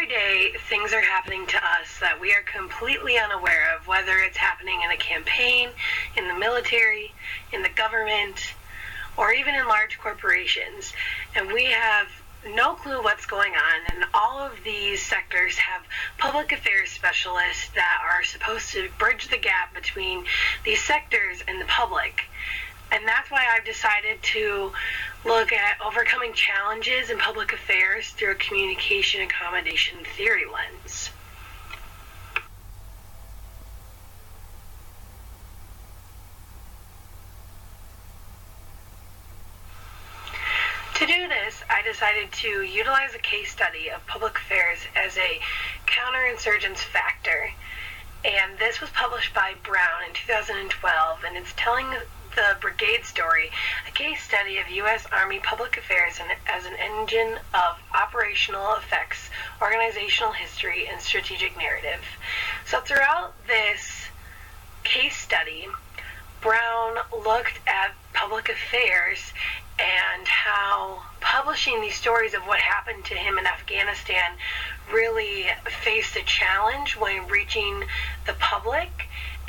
Every day, things are happening to us that we are completely unaware of, whether it's happening in a campaign, in the military, in the government, or even in large corporations. And we have no clue what's going on, and all of these sectors have public affairs specialists that are supposed to bridge the gap between these sectors and the public. And that's why I've decided to look at overcoming challenges in public affairs through a communication accommodation theory lens. To do this, I decided to utilize a case study of public affairs as a counterinsurgence factor. And this was published by Brown in 2012, and it's telling the brigade story, a case study of U.S. Army public affairs as an engine of operational effects, organizational history, and strategic narrative. So throughout this case study, Brown looked at public affairs and how publishing these stories of what happened to him in Afghanistan really faced a challenge when reaching the public,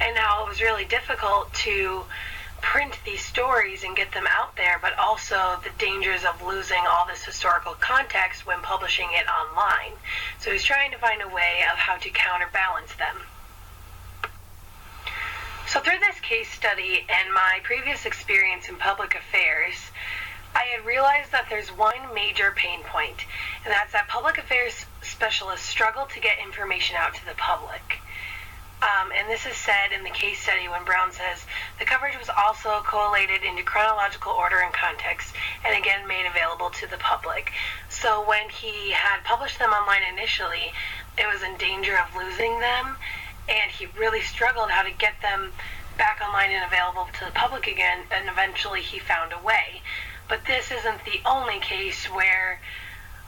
and how it was really difficult to print these stories and get them out there, but also the dangers of losing all this historical context when publishing it online. So he's trying to find a way of how to counterbalance them. So through this case study and my previous experience in public affairs, I had realized that there's one major pain point, and that's that public affairs specialists struggle to get information out to the public. And this is said in the case study when Brown says, the coverage was also collated into chronological order and context, and again made available to the public. So when he had published them online initially, it was in danger of losing them, and he really struggled how to get them back online and available to the public again, and eventually he found a way. But this isn't the only case where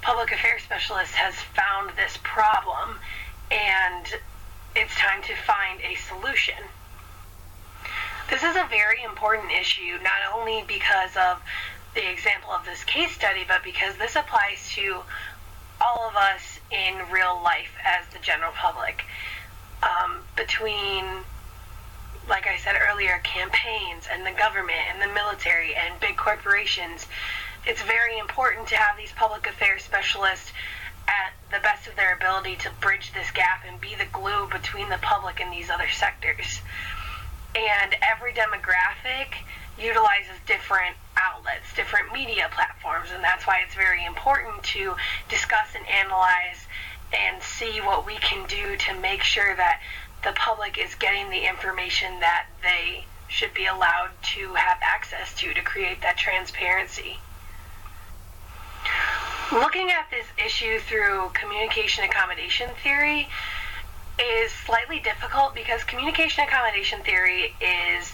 public affairs specialist has found this problem, and it's time to find a solution. This is a very important issue, not only because of the example of this case study, but because this applies to all of us in real life as the general public. Between, like I said earlier, campaigns and the government and the military and big corporations, it's very important to have these public affairs specialists at the best of their ability to bridge this gap and be the glue between the public and these other sectors. And every demographic utilizes different outlets, different media platforms, and that's why it's very important to discuss and analyze and see what we can do to make sure that the public is getting the information that they should be allowed to have access to create that transparency. Looking at this issue through communication accommodation theory is slightly difficult because communication accommodation theory is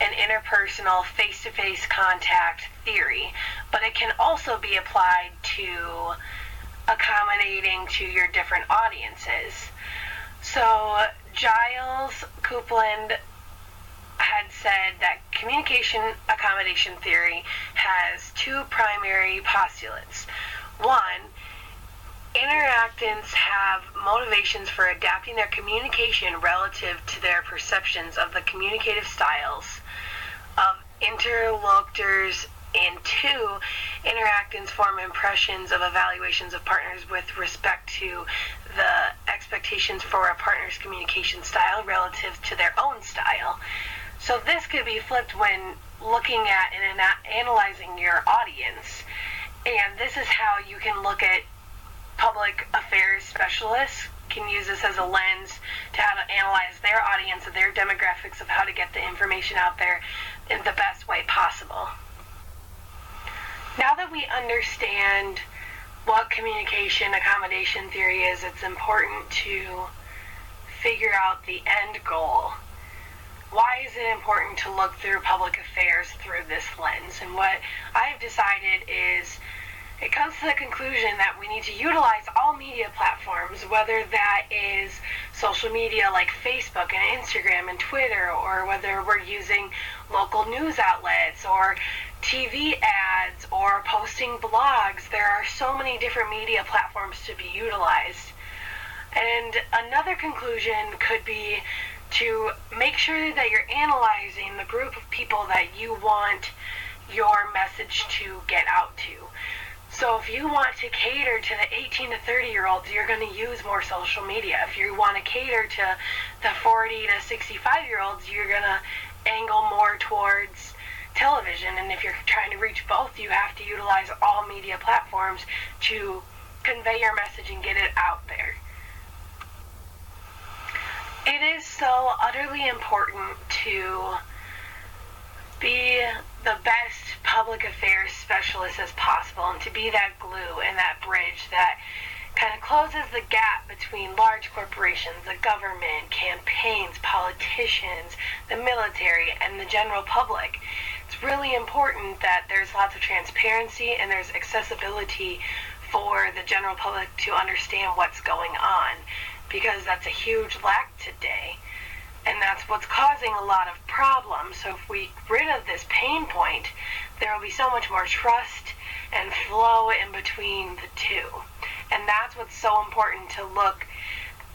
an interpersonal, face-to-face contact theory, but it can also be applied to accommodating to your different audiences. So Giles Copeland had said that communication accommodation theory has two primary postulates. One, interactants have motivations for adapting their communication relative to their perceptions of the communicative styles of interlocutors, and two, interactants form impressions of evaluations of partners with respect to the expectations for a partner's communication style relative to their own style. So this could be flipped when looking at and analyzing your audience. And this is how you can look at public affairs specialists can use this as a lens to how to analyze their audience and their demographics of how to get the information out there in the best way possible. Now that we understand what communication accommodation theory is, it's important to figure out the end goal. Why is it important to look through public affairs through this lens? And what I've decided is it comes to the conclusion that we need to utilize all media platforms, whether that is social media like Facebook and Instagram and Twitter, or whether we're using local news outlets or TV ads or posting blogs. There are so many different media platforms to be utilized. And another conclusion could be to make sure that you're analyzing the group of people that you want your message to get out to. So if you want to cater to the 18 to 30 year olds, you're going to use more social media. If you want to cater to the 40 to 65 year olds, you're going to angle more towards television. And if you're trying to reach both, you have to utilize all media platforms to convey your message and get it out there. It is so utterly important to be the best public affairs specialist as possible, and to be that glue and that bridge that kind of closes the gap between large corporations, the government, campaigns, politicians, the military, and the general public. It's really important that there's lots of transparency and there's accessibility for the general public to understand what's going on, because that's a huge lack today. And that's what's causing a lot of problems. So if we get rid of this pain point, there will be so much more trust and flow in between the two. And that's what's so important, to look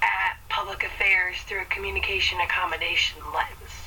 at public affairs through a communication accommodation lens.